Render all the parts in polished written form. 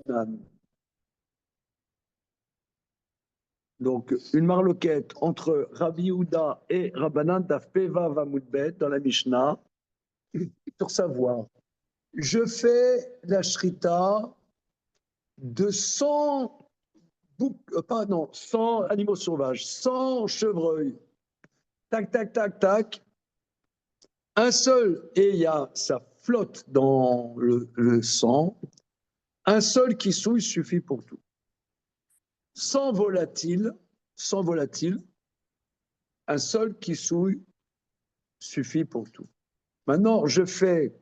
Rabanan. Donc, une marloquette entre Rabbi Yehuda et Rabbanan d'Afpeva Vamoudbet dans la Mishnah, pour savoir, je fais la shrita de 100 100 animaux sauvages, 100 chevreuils. Tac, tac, tac, tac. Un seul, et ça flotte dans le sang. Un seul qui souille suffit pour tout. Sans volatile, un seul qui souille suffit pour tout. Maintenant, je fais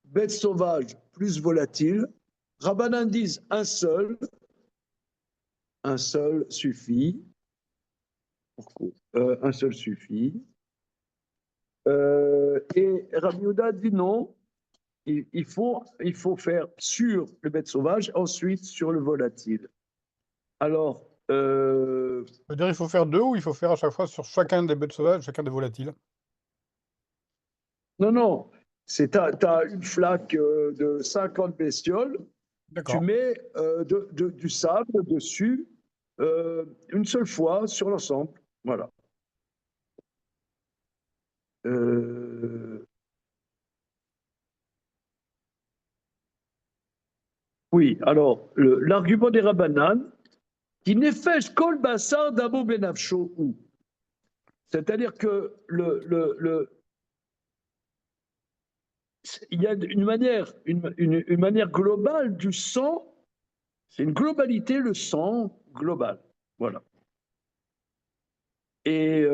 bête sauvage plus volatile. Rabbanan disent un seul suffit. Un seul suffit. Et Rabbi Yehuda dit non, il faut faire sur le bête sauvage, ensuite sur le volatile. Alors. Ça veut dire qu'il faut faire deux ou il faut faire à chaque fois sur chacun des bêtes sauvages, chacun des volatiles? Non. Tu as une flaque de 50 bestioles. Tu mets du sable dessus une seule fois sur l'ensemble. Voilà. Oui, alors, l'argument des Rabbanan, qui nefesh kol basar d'abo benafsho ou. C'est-à-dire que il y a une manière globale du sang, c'est une globalité, le sang global. Voilà. Et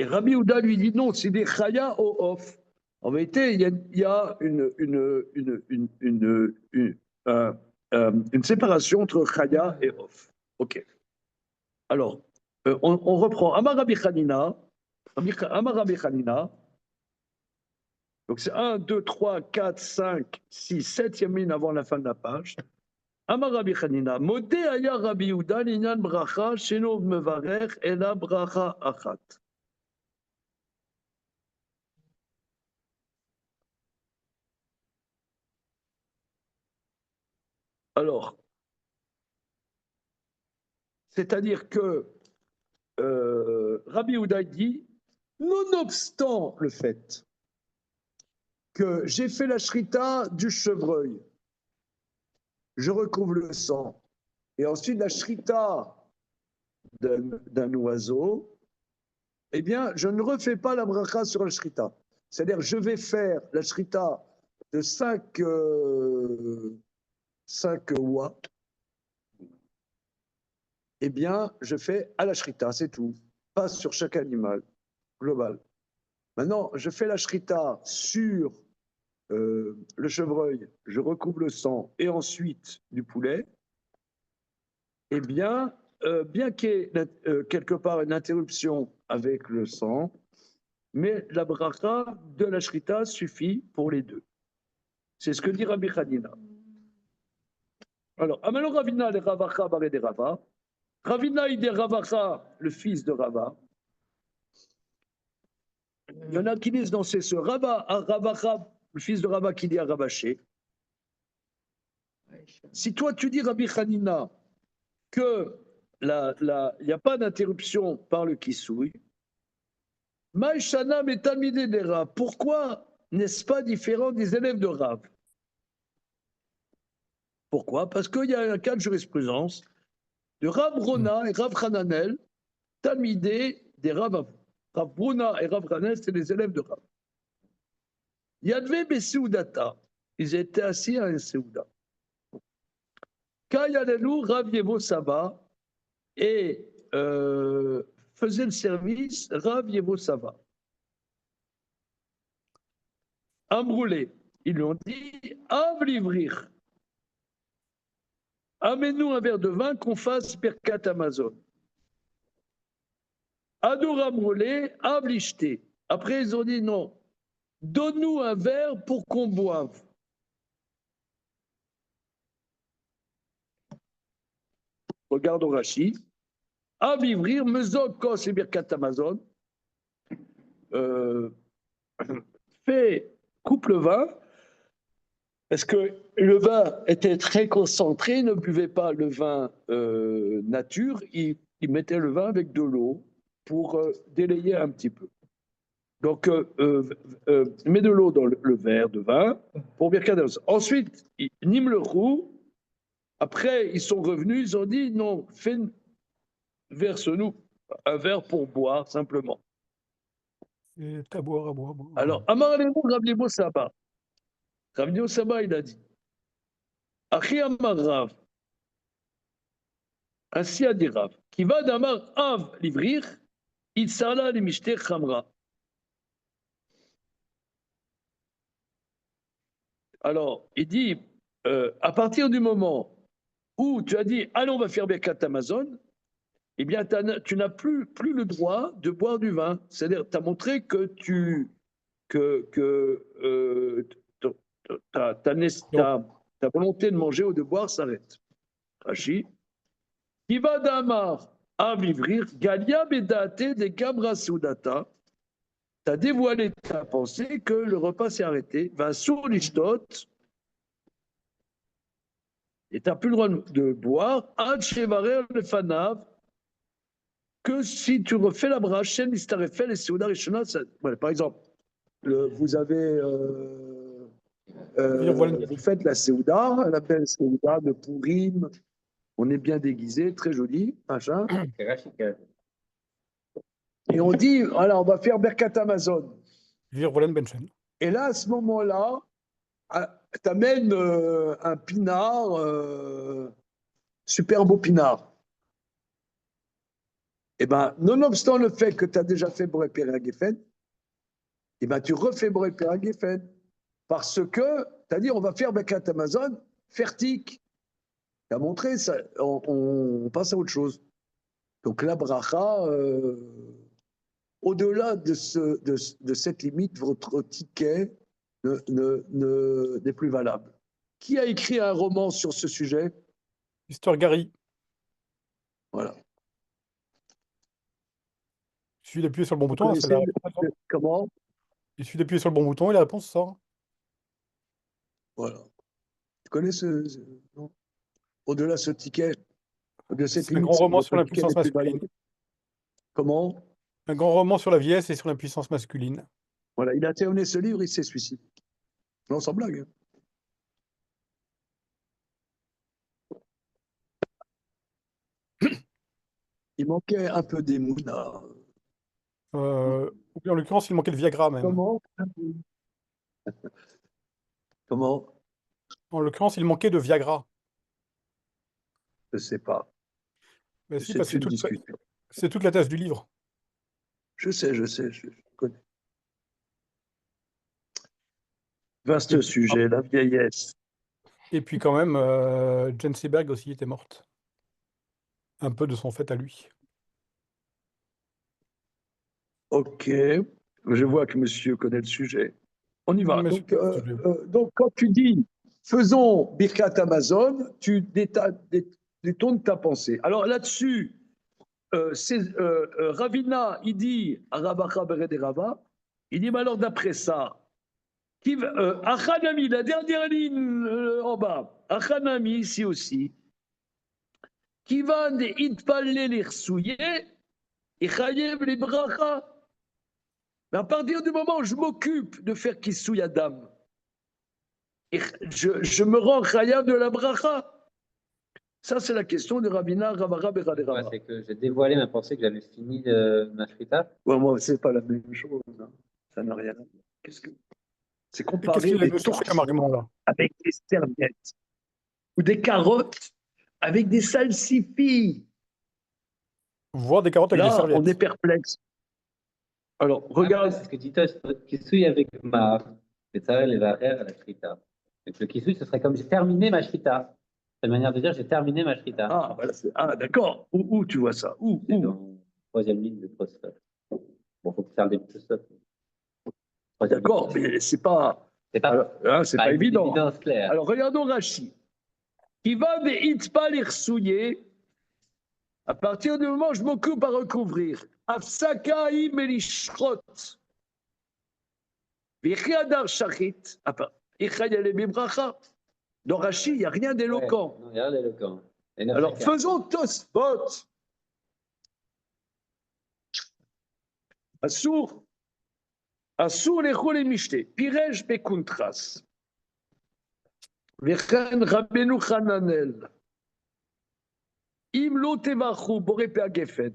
Rabbi Yehuda lui dit non, c'est des chaya au off. En vérité, il y a une séparation entre chaya et off. Ok. Alors, on reprend. Amar Rabbi Chanina. Donc c'est 1, 2, 3, 4, 5, 6, 7e ligne avant la fin de la page. Amar Rabbi Chanina. Modé aya Rabbi Yehuda l'inyan bracha sheno mevarech ela bracha achat. Alors, c'est-à-dire que Rabbi Yehuda dit, nonobstant le fait que j'ai fait la shrita du chevreuil, je recouvre le sang, et ensuite la shrita d'un oiseau, eh bien, je ne refais pas la bracha sur la shrita. C'est-à-dire, je vais faire la shrita de 5 oies, eh bien, je fais à la shrita, c'est tout. Pas sur chaque animal, global. Maintenant, je fais la shrita sur le chevreuil, je recouvre le sang, et ensuite du poulet. Eh bien, bien qu'il y ait quelque part une interruption avec le sang, mais la bracha de la shrita suffit pour les deux. C'est ce que dit Rabbi Chanina. Alors, Amelo Ravina le Ravacha baré de Rava. Ravina il est Ravacha, le fils de Rava. Il y en a qui disent non, c'est ce Ravacha, le fils de Rava, qui dit à Ravaché. Si toi tu dis Rabbi Chanina que il n'y a pas d'interruption par le kisouille, Maïshana Metamide des Rav. Pourquoi n'est-ce pas différent des élèves de Rav? Pourquoi? Parce qu'il y a un cas de jurisprudence de Rav Brona et Rav Hananel, Talmidé des Rav. Rav Brona et Rav Hananel, c'est les élèves de Rav. Yadve Beseudata, ils étaient assis à un Seuda. Kayalelu Rav Yevo Saba et faisait le service Rav Yevo Saba. Amroulé, ils lui ont dit Avlivrir. Amène-nous un verre de vin qu'on fasse Birkat Amazon. Adoram Rolé, Avlichté. Après, ils ont dit non, donne-nous un verre pour qu'on boive. Regarde au Rashi. Avivrir, Mezog, Kos et Birkat Amazon. Coupe le vin Parce que le vin était très concentré, ne buvait pas le vin nature, il mettait le vin avec de l'eau pour délayer un petit peu. Donc, met de l'eau dans le verre de vin pour Birkat Hamazon. Ensuite, Nim le roux. Après, ils sont revenus, ils ont dit non, verse-nous un verre pour boire simplement. Et à boire, à boire, à boire. Alors, Amar Lemo, Rav Lemo Saba. Rav Lemo Saba, il a dit Achi Amar Rav. Ainsi a dit Rav. Qui va d'Amar Av livrir, il s'ala les mishte Khamra. Alors, il dit à partir du moment où tu as dit allez, on va faire Birkat Hamazon, eh bien, tu n'as plus le droit de boire du vin. C'est-à-dire, tu as montré que ta volonté de manger ou de boire s'arrête. Rashi. Kiva damar à vivrir, galia bedate de gabra soudata. Tu as dévoilé ta pensée que le repas s'est arrêté. Va sur l'ishtot. Et tu n'as plus le droit de boire. Ad shevarer le fanav. Que si tu refais la bracha, Shem Nistarefel et Seouda Rishona, voilà, par exemple, vous avez. Vous faites la Seouda, la belle Seouda de Pourim, on est bien déguisé, très joli, machin. Et on dit, voilà, on va faire Birkat Hamazon. Et là, à ce moment-là, tu amènes un pinard, super beau pinard. Eh bien, nonobstant le fait que tu as déjà fait Boré Péré Geffen, eh ben, tu refais Boré Péré Geffen. Parce que, tu as dit, on va faire Birkat Hamazon, fertique. Tu as montré, ça, on passe à autre chose. Donc la bracha, au-delà de cette limite, votre ticket n'est plus valable. Qui a écrit un roman sur ce sujet? Histoire Gary. Voilà. Il suffit d'appuyer sur le bon bouton. C'est la réponse. Comment? Il suffit d'appuyer sur le bon bouton et la réponse sort. Voilà. Tu connais non? Au-delà de ce ticket, de cette limite, un grand roman sur votre ticket l'impuissance n'est plus masculine. valable. Comment? Un grand roman sur la vieillesse et sur l'impuissance masculine. Voilà, il a terminé ce livre, il s'est suicidé. Non, sans blague. Il manquait un peu d'Emouna. En l'occurrence, il manquait de Viagra même. Comment? Comment? En l'occurrence, il manquait de Viagra. Je ne sais pas. Mais si, parce que c'est toute la thèse du livre. Je sais, je connais. Vaste sujet, la vieillesse. Et puis quand même, Jane Seberg aussi était morte. Un peu de son fait à lui. Ok, je vois que monsieur connaît le sujet. On y va. Donc, quand tu dis faisons Birkat Hamazon, tu détournes ta pensée. Alors là-dessus, Ravina, il dit à Rabacha Bered et Rava, il dit, mais alors d'après ça, Achanami, la dernière ligne en bas, Achanami ici aussi, qui va de Itpalle l'Irsouye, et Chayev les Bracha. Mais à partir du moment où je m'occupe de faire Kissouy Adam, je me rends Chayav de la Bracha. Ça, c'est la question de Ravina, Ravara, Berad et Rava. C'est que j'ai dévoilé ma pensée que j'avais fini ma shrita. Ouais, moi, c'est pas la même chose. Hein. Ça n'a rien à voir. C'est comparer des tourteaux avec des serviettes ou des carottes avec des salsifis. Voir des carottes avec des serviettes. On est perplexe. Alors, regarde. C'est ce que dit toi, Kissouy avec ma Betzalel et Varer à la shrita. Donc le Kissouy, ce serait comme j'ai terminé ma shrita. C'est une manière de dire j'ai terminé ma shrita. Ah, voilà, d'accord. Où tu vois ça? Où dans la troisième ligne de Tosfot. Bon, il faut faire des Tosfot. D'accord, mais c'est pas. C'est pas évident. Claire. Alors, regardons Rashi. Qui va de Itpa l'Irsouye, à partir du moment où je m'occupe à recouvrir. Afsakaï Melishrot. Vichiadar Shachit. Dans Rashi, il n'y a rien d'éloquent. Non, il y a rien d'éloquent. Alors, faisons Tosfot. Assour lechol et mishte. Pirej bekuntras. Vechen Rabbeinu Hananel. Im lo tevachu boré pe agefen.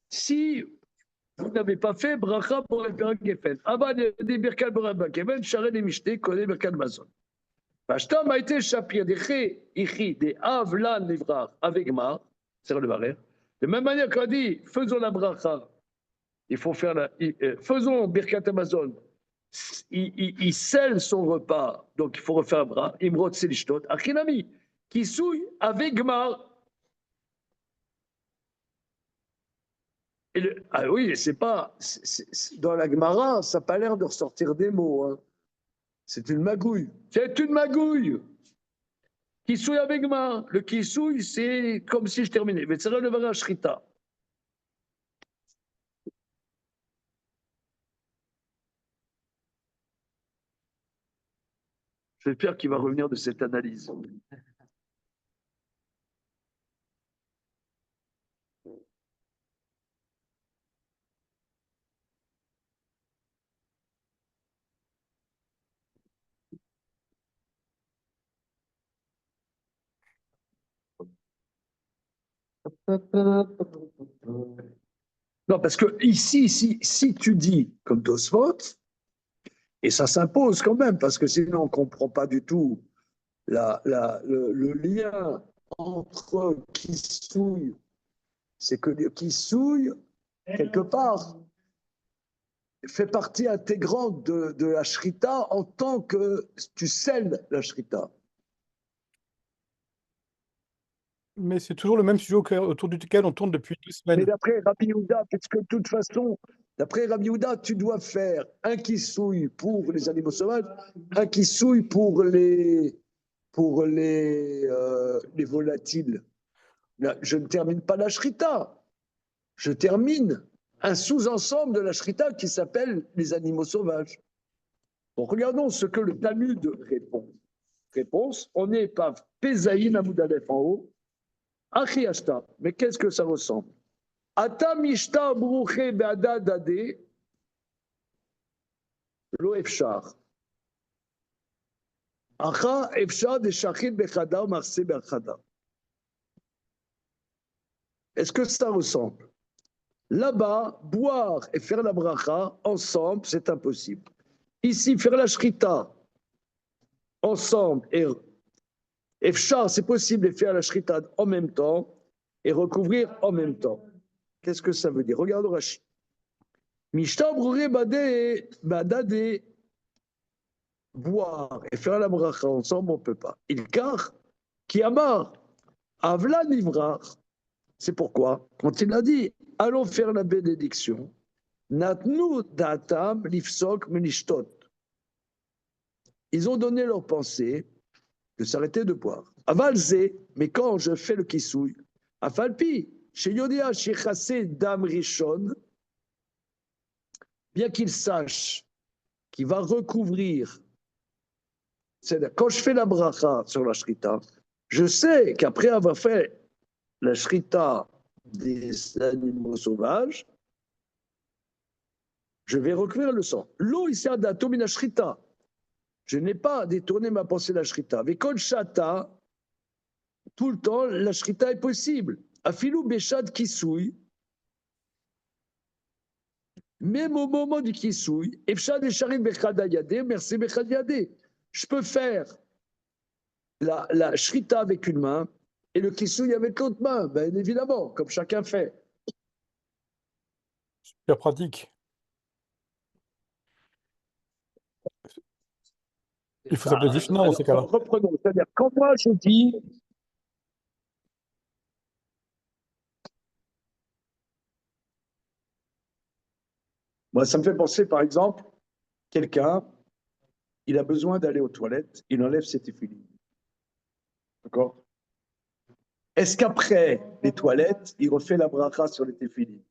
Si vous n'avez pas fait bracha boré pe agefen, aba de birkat boré pe agefen, share de mishte, kone birkat mazon. Vashtam a été shapir de ichi de avlan livrach avec mar, c'est le barer. De même manière qu'on dit, faisons la bracha, il faut faire faisons birkat Amazon. Il scelle son repas, donc il faut refaire un bras. Imrot selishtot, achinami, qui souille avec Gmar. Ah oui, c'est pas. Dans la Gemara, ça n'a pas l'air de ressortir des mots. Hein. C'est une magouille. C'est une magouille. Qui souille avec Gmar. Le qui souille, c'est comme si je terminais. Mais c'est le vrai Shrita. J'espère qu'il va revenir de cette analyse. Non, parce que ici, si tu dis comme Tosfot, et ça s'impose quand même, parce que sinon on ne comprend pas du tout le lien entre qui souille, c'est que qui souille, quelque part, fait partie intégrante de la shrita en tant que tu scelles la shrita. Mais c'est toujours le même sujet autour duquel on tourne depuis 2 semaines. Mais d'après Rabbi Yehuda, parce que de toute façon, d'après Rabbi Yehuda, tu dois faire un qui souille pour les animaux sauvages, un qui souille pour les volatiles. Là, je ne termine pas la shrita. Je termine un sous-ensemble de la shrita qui s'appelle les animaux sauvages. Donc regardons ce que le Talmud répond. Réponse, on est pas Pézaïn Amoudalef en haut, Achi Ashta. Mais qu'est-ce que ça ressemble? Ata mishta brouché be'ada dade lo efshar. Acha efshar de shachit bechada ou marse bechada. Est-ce que ça ressemble? Là-bas, boire et faire la bracha ensemble, c'est impossible. Ici, faire la shrita ensemble et efshar, c'est possible de faire la shrita en même temps et recouvrir en même temps. Qu'est-ce que ça veut dire? Regarde Rashi. Mishta bruré badade, boire et faire la bracha ensemble, on ne peut pas. Ilkar, qui amar, avla nivrar. C'est pourquoi, quand il a dit, allons faire la bénédiction, natnu datam lifsok menishtot. Ils ont donné leur pensée de s'arrêter de boire. Avalze, mais quand je fais le kisouille, afalpi, chez Yodia, chez Chassé, Dam Rishon, bien qu'il sache qu'il va recouvrir, c'est-à-dire quand je fais la bracha sur la shrita, je sais qu'après avoir fait la shrita des animaux sauvages, je vais recouvrir le sang. L'eau, il sert d'atomina shrita. Je n'ai pas détourné ma pensée de la shrita. Avec kol shata, tout le temps, la shrita est possible. Afilou béchad kisouille, même au moment du kisouille, efshad et sharim bechad yadé, merci bechad yadé. Je peux faire la shrita avec une main et le kisouille avec l'autre main, bien évidemment, comme chacun fait. Super pratique. Il faut s'appeler Vishna dans ces cas-là. Reprenons, c'est-à-dire quand moi je dis moi, ça me fait penser, par exemple, quelqu'un, il a besoin d'aller aux toilettes, il enlève ses téphilines. D'accord? Est-ce qu'après les toilettes, il refait la bracha sur les téphilines?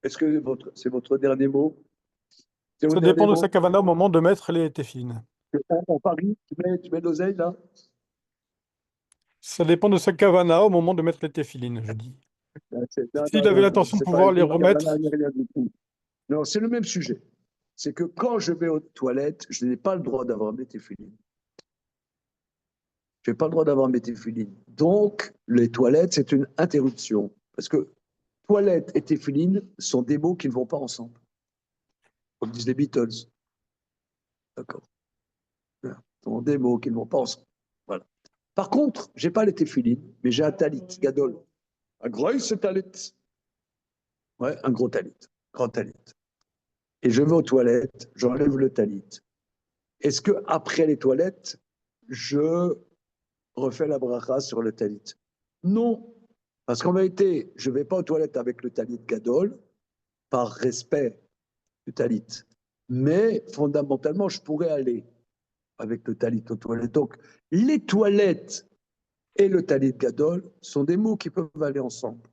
Est-ce que c'est votre dernier mot? C'est Ça votre dernier dépend de mot? sa kavana au moment de mettre les téfilines. En Paris, tu mets de l'oseille là? Ça dépend de sa kavana au moment de mettre les téfilines, je dis. Non, S'il avait non, l'intention de c'est pas pouvoir les une remettre, cabane, ni rien du tout. Non, c'est le même sujet. C'est que quand je vais aux toilettes, je n'ai pas le droit d'avoir mes téfilines. Je n'ai pas le droit d'avoir mes téfilines. Donc, les toilettes, c'est une interruption. Parce que toilette et téfilines sont des mots qui ne vont pas ensemble. Comme disent les Beatles. D'accord. Ce sont des mots qui ne vont pas ensemble. Voilà. Par contre, je n'ai pas les téfilines, mais j'ai un talit, gadol. Un gros talit. Ouais, un gros talit. Grand talit. Et je vais aux toilettes, j'enlève le talit. Est-ce que après les toilettes, je refais la bracha sur le talit? Non, parce qu'en vérité, je ne vais pas aux toilettes avec le talit gadol, par respect du talit. Mais fondamentalement, je pourrais aller avec le talit aux toilettes. Donc, les toilettes et le talit gadol sont des mots qui peuvent aller ensemble.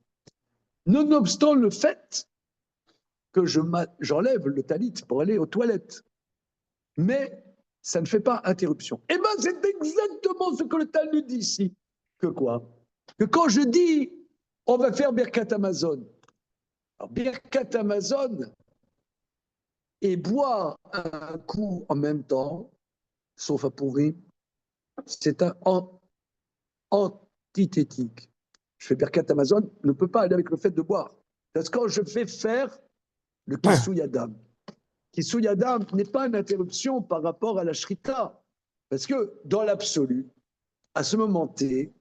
Nonobstant le fait que j'enlève le talit pour aller aux toilettes. Mais ça ne fait pas interruption. Eh bien, c'est exactement ce que le Talmud dit ici. Que quoi? Que quand je dis on va faire Birkat Amazon, alors Birkat Amazon et boire un coup en même temps, sauf à pourrir, c'est un antithétique. Je fais Birkat Amazon, ne peut pas aller avec le fait de boire. Parce que quand je vais faire le Kissou Yadam, Kissou Yadam n'est pas une interruption par rapport à la Shrita. Parce que dans l'absolu, à ce moment T,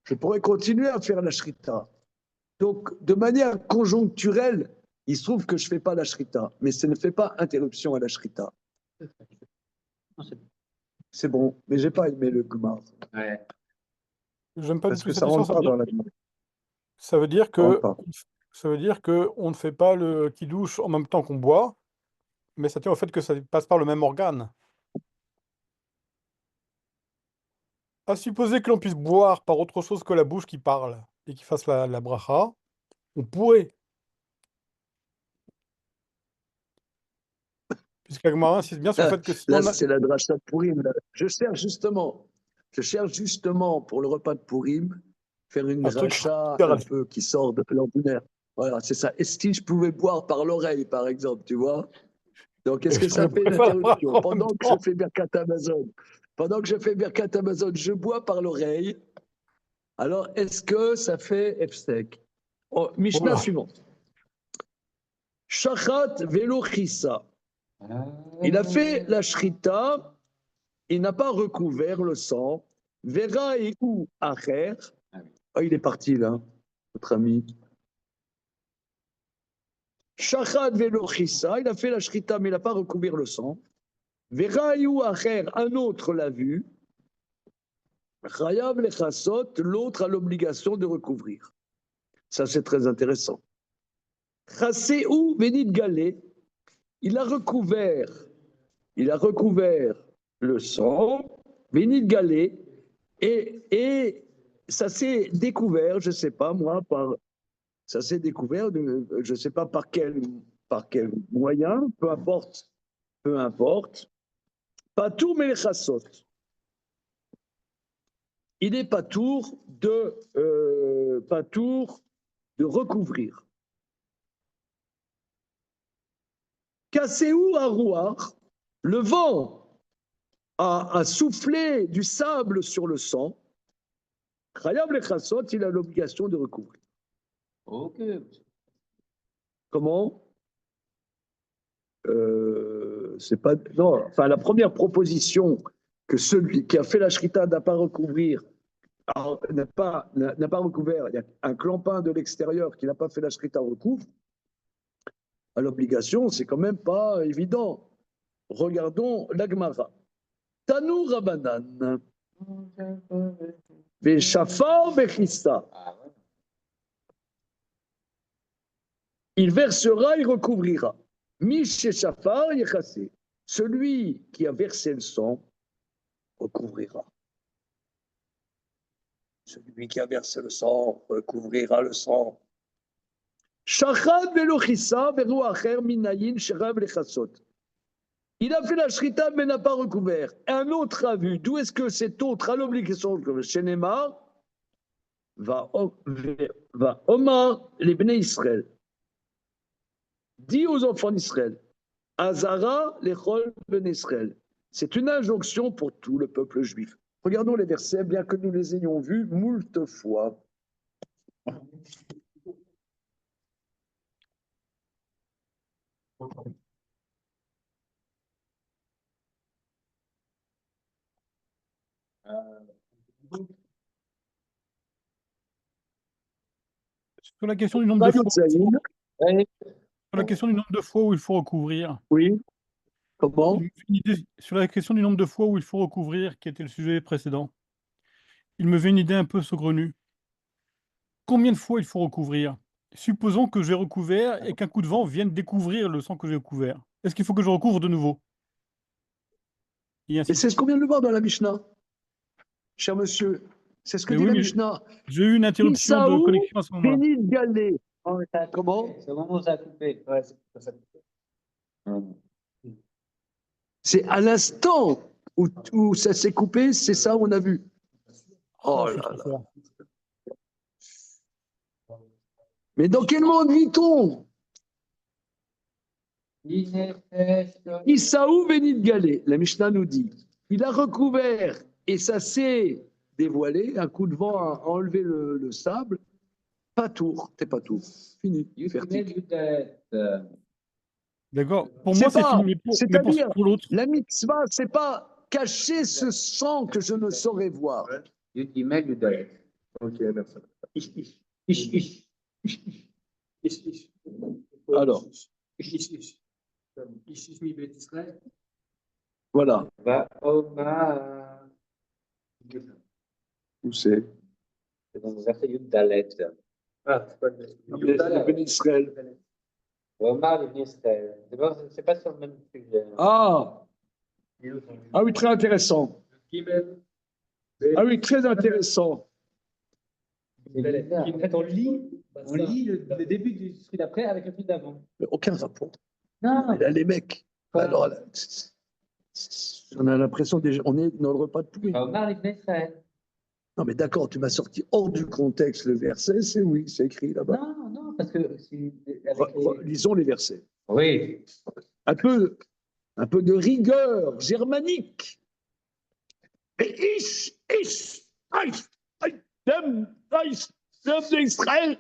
je pourrais continuer à faire la Shrita. Donc, de manière conjoncturelle, il se trouve que je ne fais pas la Shrita, mais ça ne fait pas interruption à la Shrita. C'est bon, mais je n'ai pas aimé le Gmar. Ouais. j'aime pas du Parce tout que cette ça ne histoire. rentre pas dans la Gmar. Ça veut dire Ça rentre que, pas. ça veut dire que on ne fait pas le kidouche en même temps qu'on boit, mais ça tient au fait que ça passe par le même organe. À supposer que l'on puisse boire par autre chose que la bouche qui parle et qui fasse la bracha, on pourrait, puisque l'Agmara insiste bien sur le fait que si Là, on a... c'est la dracha de Purim. Là. Je cherche justement pour le repas de Purim, faire une un truc dracha un littéral. peu qui sort de l'ordinaire. Voilà, c'est ça. Est-ce que je pouvais boire par l'oreille, par exemple, tu vois? Donc, est-ce que On ça fait une pourrait pas la bracha interruption? en même Pendant que je temps. fais Birkat Amazon, je bois par l'oreille. Alors, est-ce que ça fait Efsek? Oh, Mishnah Voilà. suivante. Shachat velo chissa. Il a fait la shrita, il n'a pas recouvert le sang. Vera et ou acher. Ah, il est parti là, notre ami. Shachat velo chissa. Il a fait la shrita, mais il n'a pas recouvert le sang. Vera et ou acher. Un autre l'a vu. Chayav lechasot. L'autre a l'obligation de recouvrir. Ça, c'est très intéressant. Chassé ou Vénit Galé. Il a recouvert le sang, Vénit Galé, et ça s'est découvert, je ne sais pas moi, ça s'est découvert, je ne sais pas par quel moyen, peu importe, pas tout mais les chassot. Il n'est pas tour de recouvrir. Kasséou Arouar, le vent a soufflé du sable sur le sang. Chayav Lechassot, il a l'obligation de recouvrir. Ok. Comment? C'est pas. Non, enfin, la première proposition que celui qui a fait la shrita n'a pas recouvrir, n'a pas recouvert, il y a un clampin de l'extérieur qui n'a pas fait la shrita recouvre, à l'obligation, c'est quand même pas évident. Regardons l'Agmara. Tanou Rabanan. Veshafar Bechissa. Il versera, il recouvrira. Miché Shafar Yechassé. Celui qui a versé le sang recouvrira. Celui qui a versé le sang recouvrira le sang. Shachad velo chissa veru acher minayin sherav lechassot. Il a fait la shrita, mais n'a pas recouvert. Un autre a vu. D'où est-ce que cet autre a l'obligation comme chez Neymar va Omar les Bnei Israël. Dit aux enfants d'Israël, Azara lechol Bnei Israël. C'est une injonction pour tout le peuple juif. Regardons les versets, bien que nous les ayons vus moult fois. Sur la question du nombre de fois, Ouais. sur la question du nombre de fois où il faut recouvrir, Oui. Comment? il me fait une idée- sur la question du nombre de fois où il faut recouvrir, qui était le sujet précédent, il me fait une idée un peu saugrenue. Combien de fois il faut recouvrir? Supposons que j'ai recouvert et qu'un coup de vent vienne découvrir le sang que j'ai couvert. Est-ce qu'il faut que je recouvre de nouveau? Et ainsi Et de c'est ce suite. qu'on vient de le voir dans la Mishnah. Cher monsieur, c'est ce que Mais dit oui, la mais Mishnah. j'ai eu une interruption de Isaou, connexion à ce moment-là. Béni de Galé. Comment? C'est au moment où ça a coupé. Ouais, c'est pour ça. C'est à l'instant où ça s'est coupé, c'est ça on a vu. Oh Je suis là trop là. fort. Mais dans quel monde vit-on? Isaou Béni de Galé, la Mishnah nous dit, il a recouvert et ça s'est dévoilé, un coup de vent a enlevé le sable, pas tour, t'es pas tour, fini, fertique. D'accord. Pour moi, c'est fini. Mais pour C'est-à-dire, l'autre, la mitzvah, c'est pas cacher ce sang que je ne saurais voir. Ok, merci. Alors, voilà. Va Omar. Où c'est? C'est dans le verset Yud Dalet. Le Béni Israël. Va Omar ibn Israël. C'est pas sur le même sujet. Ah oui, très intéressant. Ah oui, très intéressant. En fait, on lit le début du truc d'après avec le truc d'avant. Mais aucun rapport. Non, Mais là, les mecs, Quoi? alors là, on a l'impression déjà, on est dans le repas de poulet. va Omar ibn Israël. Non, mais d'accord, tu m'as sorti hors du contexte le verset, c'est oui, c'est écrit là-bas. Non, parce que Lisons les versets. Oui. Un peu de rigueur germanique. Et dem d'Israël.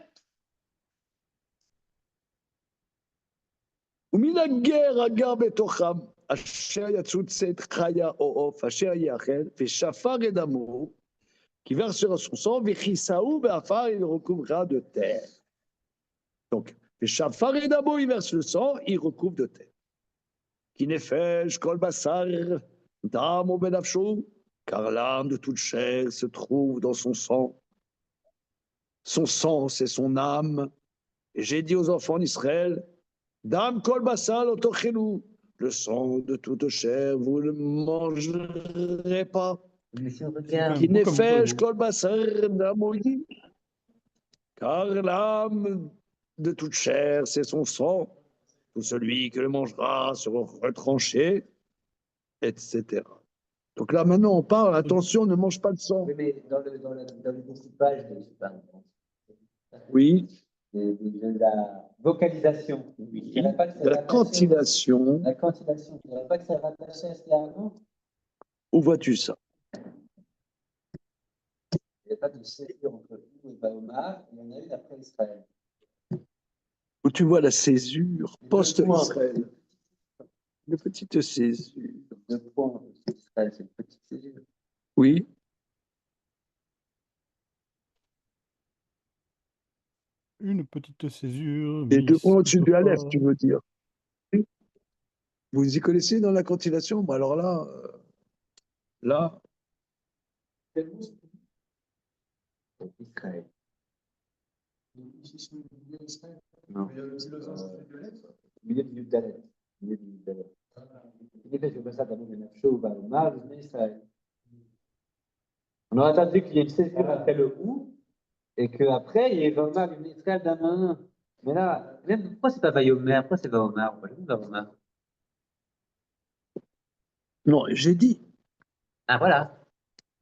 ומן הגר הגר בתוכם, אשר יצאו צאת חיה או עוף, אשר יאכל, ושפר את דמו, qui versera son sang, v'chisaou be'afar, il recouvrira de terre. Donc, v'shafar et damo, il verse le sang, il recouvre de terre. Qui nefesh kol basar, damo benafsho, car l'âme de toute chair se trouve dans son sang. Son sang, c'est son âme. Et j'ai dit aux enfants d'Israël, dam kol basar otochelu, le sang de toute chair, vous ne mangerez pas. Qui nefesh kol basar damoyi, car l'âme de toute chair, c'est son sang. Tout celui qui le mangera sera retranché, etc. Donc là, maintenant, on parle, attention, ne mange pas de sang. Oui, mais dans le découpage Oui, de la vocalisation, oui. il n'y a pas que c'est De la rattaché- cantillation. La cantillation, il n'y a pas que c'est rattaché à ce qu'il y a avant. Où vois-tu ça? Il n'y a pas de césure entre nous et Baomar, il y en a une après Israël. Où tu vois la césure post-Israël. Une petite césure. Le point Israël, c'est une petite césure. Oui. une petite césure. Et deux points au-dessus du Miss Aleph, tu veux dire. Vous y connaissez dans la cantillation? Bah alors là, Israël. Non. Milieu du Dalet. Milieu du Dalet. Il est fait comme ça, d'abord, il y a chaud, Baomar, Israël. On aurait attendu qu'il y ait une césure après le ou, et qu'après, il y ait Baomar, Israël d'Amain. Mais là, même, pourquoi c'est pas Vayomer? Pourquoi c'est Vaomer? Pourquoi c'est Vaomer? Non, j'ai dit. Ah, voilà.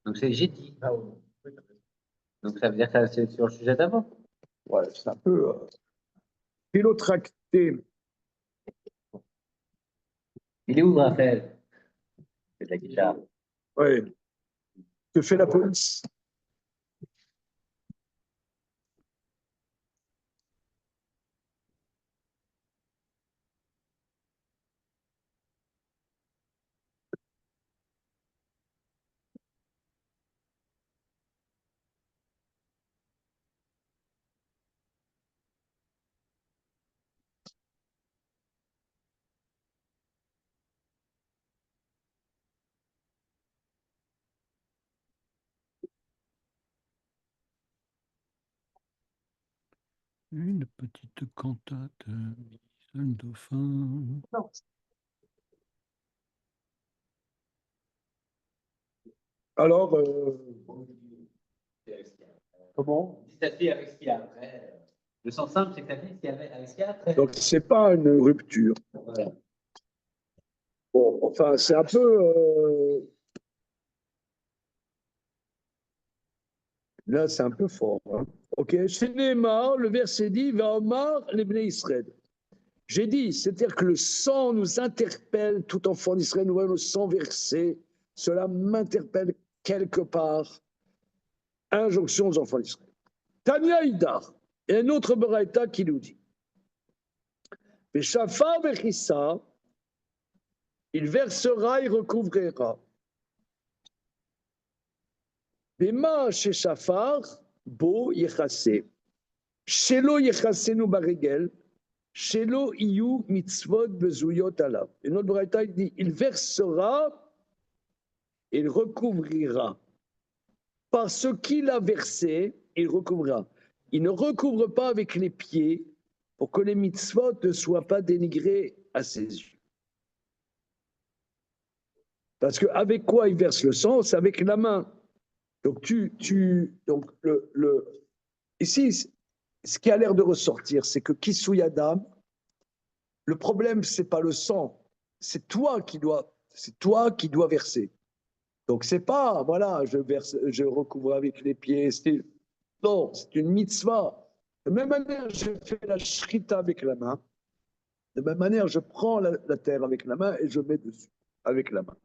Donc, c'est j'ai dit. Donc, ça veut dire que c'est sur le sujet d'avant. Ouais, c'est un peu philotracté. Il est où, Raphaël? C'est de la guitare. Ouais. Que fait la police? Une petite cantate, un dauphin. Alors, comment? Ta fille avec ce qu'il y a après. Le sens simple, c'est que ta fille, avec ce qu'il y a après. Donc, c'est pas une rupture. Voilà. Bon, enfin, c'est un peu. Là, c'est un peu fort. Hein. Ok, chez Neymar, le verset dit va Omar les Bnei Israël. J'ai dit, c'est-à-dire que le sang nous interpelle, tout enfant d'Israël, nous voyons le sang versé. Cela m'interpelle quelque part. Injonction aux enfants d'Israël. Tania Idar, et un autre Baraïta qui nous dit Shafar Bechissa, il versera, il recouvrira. Bema chez Shafar, Bo Yechase. Shelo Yechasenu Baregel, Shelo Iyu Mitzvot Bezuyot Alav. Et notre Baraïta dit il versera, il recouvrira. Par ce qu'il a versé, il recouvrira. Il ne recouvre pas avec les pieds pour que les mitzvot ne soient pas dénigrés à ses yeux. Parce qu'avec quoi il verse le sang? C'est avec la main. Donc, ici, ce qui a l'air de ressortir, c'est que Kisui Adam, le problème, c'est pas le sang, c'est toi qui dois verser. Donc, c'est pas, voilà, je recouvre avec les pieds. Non, c'est une mitzvah. De même manière, je fais la shrita avec la main. De même manière, je prends la terre avec la main et je mets dessus avec la main.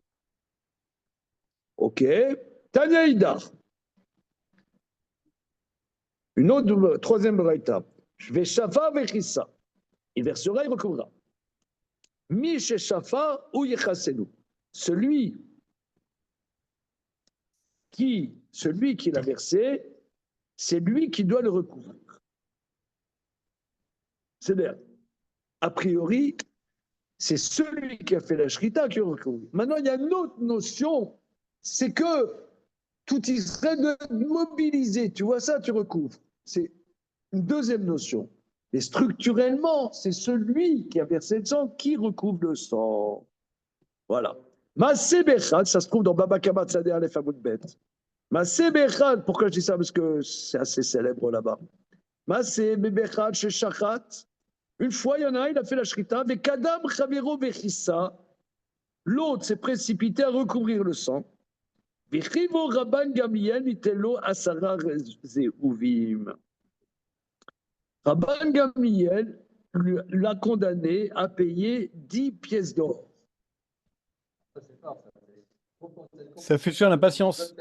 Ok. Tanya Idar. Une autre, troisième braïta. Je vais shafa vechissa. Il versera, il recouvrira. Mi chez shafa ou yechasenu. Celui qui l'a versé, c'est lui qui doit le recouvrir. C'est-à-dire, a priori, c'est celui qui a fait la shrita qui recouvre. Maintenant, il y a une autre notion, c'est que tout Israël de mobiliser. Tu vois ça, tu recouvres. C'est une deuxième notion. Mais structurellement, c'est celui qui a versé le sang qui recouvre le sang. Voilà. Maaseh Bechad, ça se trouve dans Baba Kama Tzadeh Aleph Amud Bet. Maaseh Bechad, pourquoi je dis ça? Parce que c'est assez célèbre là-bas. Maaseh Bechad chez Shachat. Une fois, il y en a un, il a fait la shrita, avec Kadam Chavero Bechissa. L'autre s'est précipité à recouvrir le sang. Vichivo Rabban Gamliel Mitelo Asara Zeuvim. Rabban Gamliel l'a condamné à payer 10 pièces d'or. Ça fait cher l'impatience.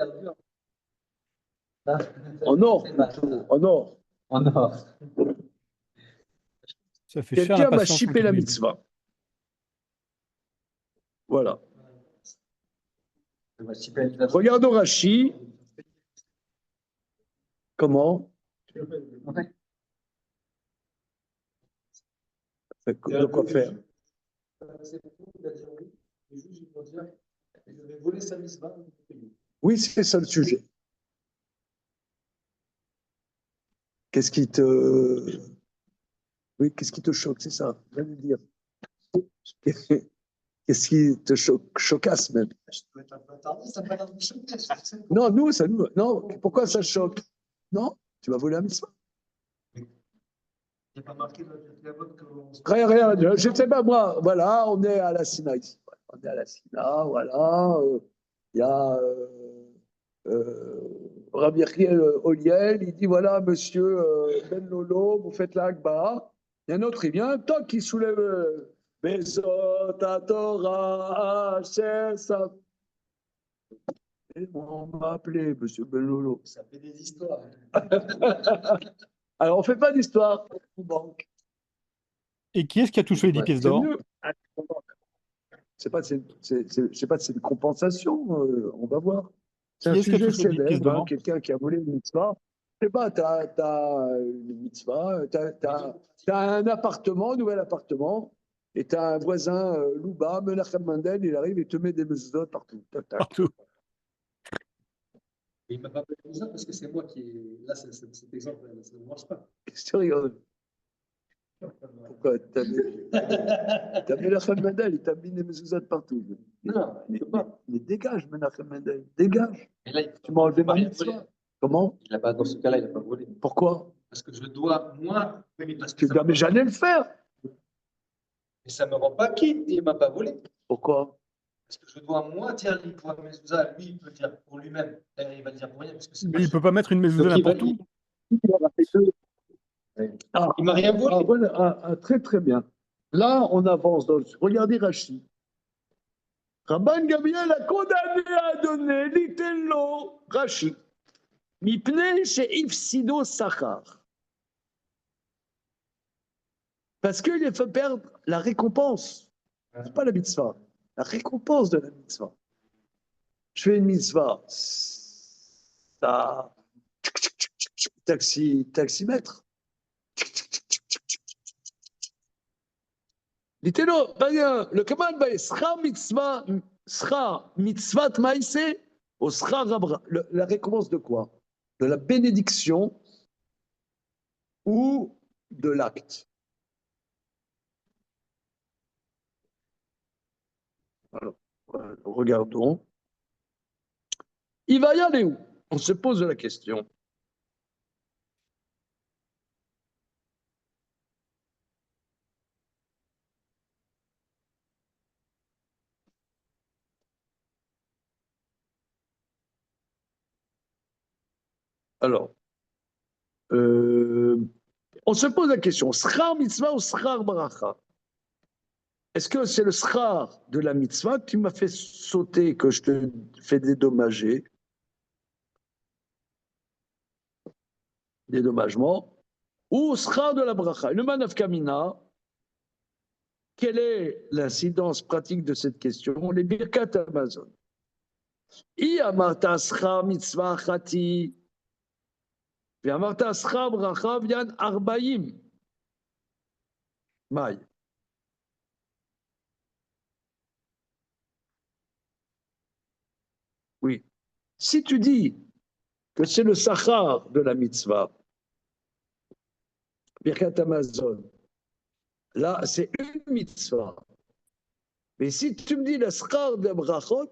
En or, en or. En or. Ça fait cher Quelqu'un m'a l'impatience. chippé la mitzvah. Voilà. Regardons Rashi. Comment? De quoi faire? Oui, c'est ça le sujet. Qu'est-ce qui te... Oui, qu'est-ce qui te choque, c'est ça, viens de dire. Qu'est-ce qui te chocasse même? Non, nous, ça nous... Non, pourquoi ça choque? Non, tu vas voler la mitzvah. pas marqué dans le Yavot qu'on se... Rien, je ne sais pas, moi, voilà, on est à la Sina ici. On est à la Sina, voilà. Il y a Rabbi Yechiel Oliel, il dit voilà, monsieur Ben Lolo, vous faites la Akba. Il y a un autre, il vient, toc, il soulève Bezot, Torah, Asher, ça. Et on m'a appelé, monsieur Ben Lolo. Ça fait des histoires. Alors, on ne fait pas d'histoire, on banque. Et qui est-ce qui a touché les 10 Ouais, pièces c'est d'or? mieux. C'est pas, c'est pas une compensation, on va voir. C'est un Qui est-ce qui a sujet touché les 10 pièces célèbre, hein, d'or? quelqu'un qui a volé une mitzvah. Je sais pas, tu as, une mitzvah, tu as, un appartement, un nouvel appartement, et tu as un voisin, Louba, Menachem Mendel, il arrive et te met des mezuzot partout. Tac, tac. Partout. Il ne m'a pas fait ça parce que c'est moi qui. Là, cet exemple, ça ne marche pas. Qu'est-ce que tu rigoles? Pourquoi? T'as Menachem Mendel, il t'a mis des mezuzot partout. Non, il ne peut pas. Mais dégage, Menachem Mendel, dégage. Et là, Tu m'as enlevé ma rien mitzvah. volé. Comment? Dans ce cas-là, il n'a pas volé. Pourquoi? Parce que je dois, moi, oui, mais parce que Tu ça dois, me mais rend- j'allais le faire. mais ça me rend pas quitte, il ne m'a pas volé. Pourquoi? Parce que je dois, moi, dire l'Ikra Mezouza, lui, il peut dire pour lui-même. D'ailleurs, il va dire pour rien, parce que c'est Mais pas il ne chez peut pas mettre une lui. mezouza Donc, il va n'importe où. Il m'a rien volé. Voilà, très très bien. Là, on avance dans le... Regardez Rachid. Rabban Gabriel a condamné à donner l'itello Rachid. Mipnei chez Ifsido Sachar. Parce qu'il faut perdre la récompense. C'est pas la mitzvah. La récompense de la mitzvah. Je fais une mitzvah. Ça. Taximètre. L'itello, le commande, sera mitzvah. Sera mitzvat maïsé au sera rabra. La récompense de quoi? De la bénédiction ou de l'acte. Alors, regardons. Il va y aller où? On se pose la question. Alors, on se pose la question, schar mitzvah ou schar baracha? Est-ce que c'est le schar de la mitzvah qui m'a fait sauter, que je te fais dédommager, dédommagement, ou schar de la bracha? Le manaf kamina, quelle est l'incidence pratique de cette question? Les birkat Amazon. I amarta schar mitzvah chati, ואמרת שכר ברכה ויד 40. מאי. Oui. Si tu dis que c'est le sachar de la mitzvah, Birkat Amazon, là, c'est une mitzvah. Mais si tu me dis le sachar de brachot,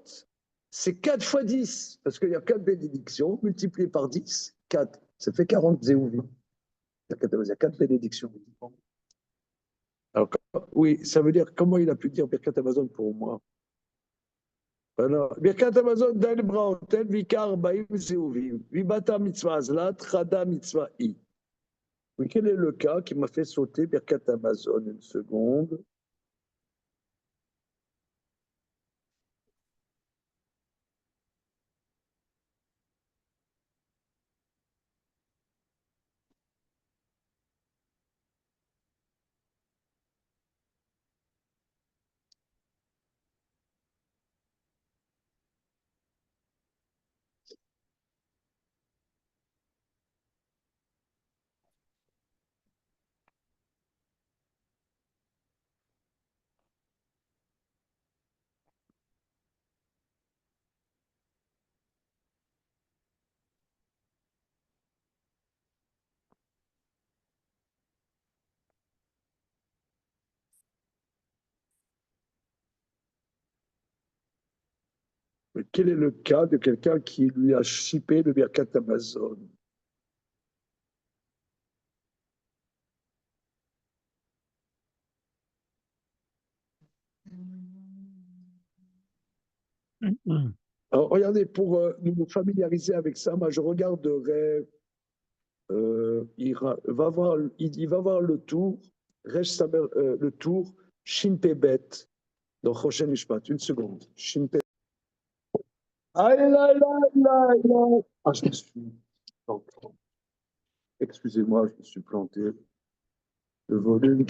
c'est 4 fois 10, parce qu'il y a 4 bénédictions, multipliées par 10, 4, ça fait 40 zéouvim. Il y a 4 bénédictions. Alors, oui, ça veut dire, comment il a pu dire Birkat Amazon pour moi? ברכת המזון די לבראותיהן ועיקר 40 זהובים, והיא בתה מצווה זלת, חדה מצווה היא. Oui, quel est le cas qui m'a fait sauter Birkat Amazon? Une seconde. Mais quel est le cas de quelqu'un qui lui a chippé le Birkat Amazon? Alors, regardez, pour nous familiariser avec ça, moi, je regarderai, il va voir le tour, le tour, Shin Pe Bet, dans Choshen Mishpat. Une seconde. Shin Pe. Aïe, aïe, aïe, aïe, aïe. Ah, je me suis planté. Excusez-moi, je me suis planté. Le volume.